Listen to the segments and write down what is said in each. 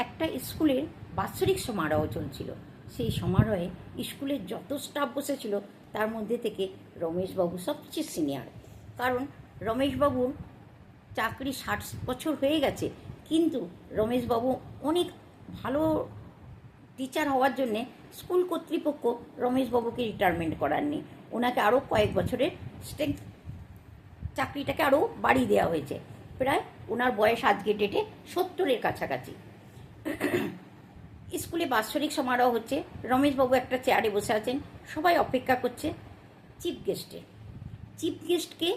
একটা স্কুলের বাৎসরিক সমারোহ চলছিল। সেই সমারোহে স্কুলের যত স্টাফ বসেছিল তার মধ্যে থেকে রমেশবাবু সবচেয়ে সিনিয়র। কারণ রমেশবাবুর চাকরি 60 বছর হয়ে গেছে, কিন্তু রমেশবাবু অনেক ভালো টিচার হওয়ার জন্যে স্কুল কর্তৃপক্ষ রমেশবাবুকে রিটায়ারমেন্ট করাননি, ওনাকে আরও কয়েক বছরের স্ট্রেংথ চাকরিটাকে আরও বাড়িয়ে দেওয়া হয়েছে। প্রায় ওনার বয়স আজকে ডেটে 70-এর কাছাকাছি। স্কুলে বাৎসরিক সমারোহ হচ্ছে, রমেশবাবু একটা চেয়ারে বসে আছেন, সবাই অপেক্ষা করছে চিফ গেস্টের। চিফ গেস্টকে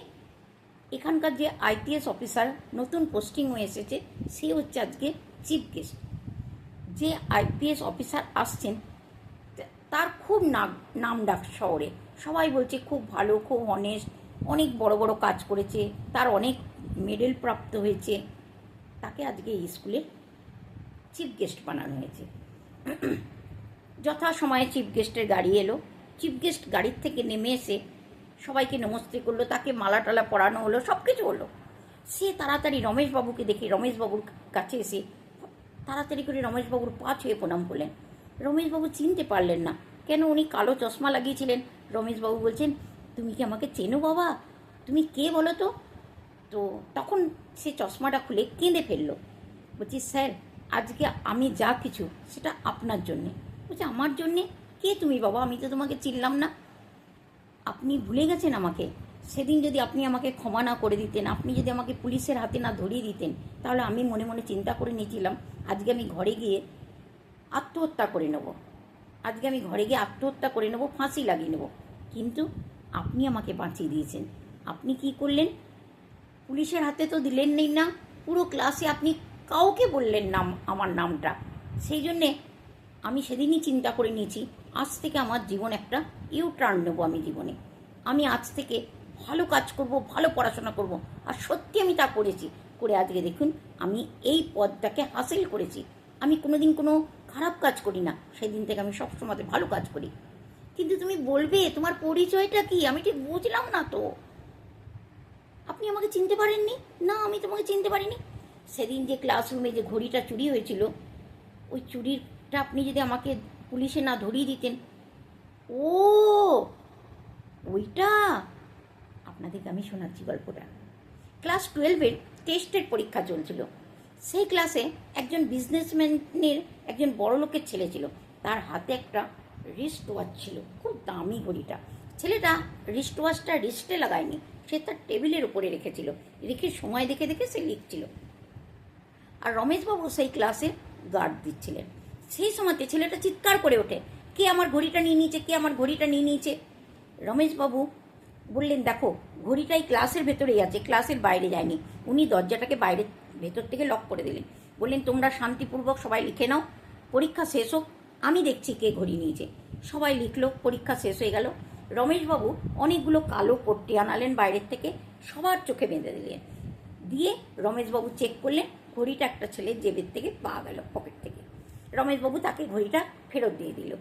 এখানকার যে আইপিএস অফিসার নতুন পোস্টিং হয়ে এসেছে সে হচ্ছে আজকে চিফ গেস্ট। যে আইপিএস অফিসার আসছেন তার খুব নাম ডাক শহরে, সবাই বলছে খুব ভালো, খুব অনেস্ট, অনেক বড় বড় কাজ করেছে, তার অনেক মেডেল প্রাপ্ত হয়েছে। তাকে আজকে এই স্কুলে চিফ গেস্ট বানানো হয়েছে। যথাসময়ে চিফ গেস্টের গাড়ি এলো। চিফ গেস্ট গাড়ির থেকে নেমে এসে সবাইকে নমস্তে করলো, তাকে মালা টালা পরানো হলো, সব কিছু হলো। সে তাড়াতাড়ি রমেশবাবুকে দেখে রমেশবাবুর কাছে এসে তাড়াতাড়ি করে রমেশবাবুর পা ছুঁয়ে প্রণাম করলেন। রমেশবাবু চিনতে পারলেন না, কেন উনি কালো চশমা লাগিয়েছিলেন। রমেশবাবু বলছেন, তুমি কি আমাকে চেনো বাবা? তুমি কে বলো তো? তো তখন সে চশমাটা খুলে কেঁদে ফেললো। বলছি, স্যার আজকে আমি যা কিছু সেটা আপনার জন্যে। বলছে, আমার জন্যে? কে তুমি বাবা? আমি তো তোমাকে চিনলাম না। আপনি ভুলে গেছেন আমাকে? সেদিন যদি আপনি আমাকে ক্ষমা না করে দিতেন, আপনি যদি আমাকে পুলিশের হাতে না ধরিয়ে দিতেন, তাহলে আমি মনে মনে চিন্তা করে নিয়েছিলাম আজকে আমি ঘরে গিয়ে আত্মহত্যা করে নেব। আজকে আমি ঘরে গিয়ে আত্মহত্যা করে নেব, ফাঁসি লাগিয়ে নেব। কিন্তু আপনি আমাকে বাঁচিয়ে দিয়েছেন। আপনি কি করলেন? পুলিশের হাতে তো দিলেন নেই না, পুরো ক্লাসে আপনি কাউকে বললেন না আমার নামটা। সেই জন্যে আমি সেদিনই চিন্তা করে নিয়েছি আজ থেকে আমার জীবন একটা টার্ন নেবো। আমি জীবনে আমি আজ থেকে ভালো কাজ করব, ভালো পড়াশোনা করব। আর সত্যি আমি তা করেছি। করে আজকে দেখুন আমি এই পদটাকে হাসিল করেছি। আমি কোনোদিন কোনো খারাপ কাজ করি না, সেদিন থেকে আমি সবসময় ভালো কাজ করি। কিন্তু তুমি বলবে তোমার পরিচয়টা কি? আমি ঠিক বুঝলাম না তো। আপনি আমাকে চিনতে পারেননি? না, আমি তোমাকে চিনতে পারিনি। সেদিন যে ক্লাসরুমে যে ঘড়িটা চুরি হয়েছিল, ওই চুরিটা আপনি যদি আমাকে পুলিশে না ধরিয়ে দিতেন। ও ওইটা আপনাদেরকে আমি শোনাচ্ছি গল্পটা। ক্লাস 12-এর টেস্টের পরীক্ষা চলছিল। সেই ক্লাসে একজন বিজনেসম্যানের একজন বড় লোকের ছেলে ছিল। তার হাতে একটা রিস্ট ওয়াচ ছিল, খুব দামি ঘড়িটা। ছেলেটা রিস্ট ওয়াচটা রিস্টে লাগায়নি, সে তার টেবিলের উপরে রেখেছিল। রেখে সময় দেখে দেখে সে লিখছিল। আর রমেশবাবু সেই ক্লাসে গার্ড দিচ্ছিলেন। সেই সময়তে ছেলেটা চিৎকার করে ওঠে, কে আমার ঘড়িটা নিয়ে নিয়েছে, কে আমার ঘড়িটা নিয়ে নিয়েছে। রমেশবাবু বললেন, দেখো ঘড়িটাই ক্লাসের ভেতরেই আছে, ক্লাসের বাইরে যায়নি। উনি দরজাটাকে ভেতর থেকে লক করে দিলেন। বললেন, তোমরা শান্তিপূর্বক সবাই লিখে নাও, পরীক্ষা শেষ হোক, আমি দেখছি কে ঘড়ি নিয়েছে। সবাই লিখলো, পরীক্ষা শেষ হয়ে গেল। রমেশবাবু অনেকগুলো কালো পট্টি আনালেন বাইরের থেকে, সবার চোখে বেঁধে দিলেন। দিয়ে রমেশবাবু চেক করলেন, ঘড়িটা একটা ছেলের জেবের থেকে পাওয়া গেল, পকেট থেকে। রমেশবাবু তাকে ঘড়িটা ফেরত দিয়ে দিল।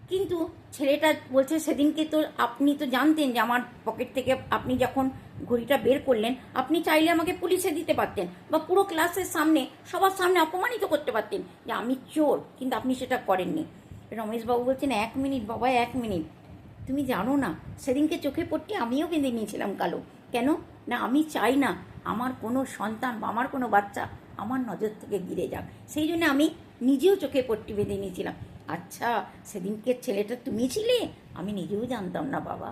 কিন্তু ছেলেটা বলছে, সেদিনকে তো আপনি তো জানতেন যে আমার পকেট থেকে আপনি যখন ঘড়িটা বের করলেন, আপনি চাইলে আমাকে পুলিশে দিতে পারতেন, বা পুরো ক্লাসের সামনে সবার সামনে অপমানিত করতে পারতেন যে আমি চোর, কিন্তু আপনি সেটা করেননি। রমেশবাবু বলছেন, 1 মিনিট বাবা, 1 মিনিট। তুমি জানো না, সেদিনকে চোখে পট্টি আমিও বেঁধে নিয়েছিলাম কালো। কেন না, আমি চাই না আমার কোনো সন্তান বা আমার কোনো বাচ্চা আমার নজর থেকে গিরে যাক। সেই জন্য আমি নিজেও চোখে পট্টি বেঁধে নিয়েছিলাম। আচ্ছা, সেদিনকে ছেলেটা তুমি ছিলে? আমি নিজেও জানতাম না বাবা।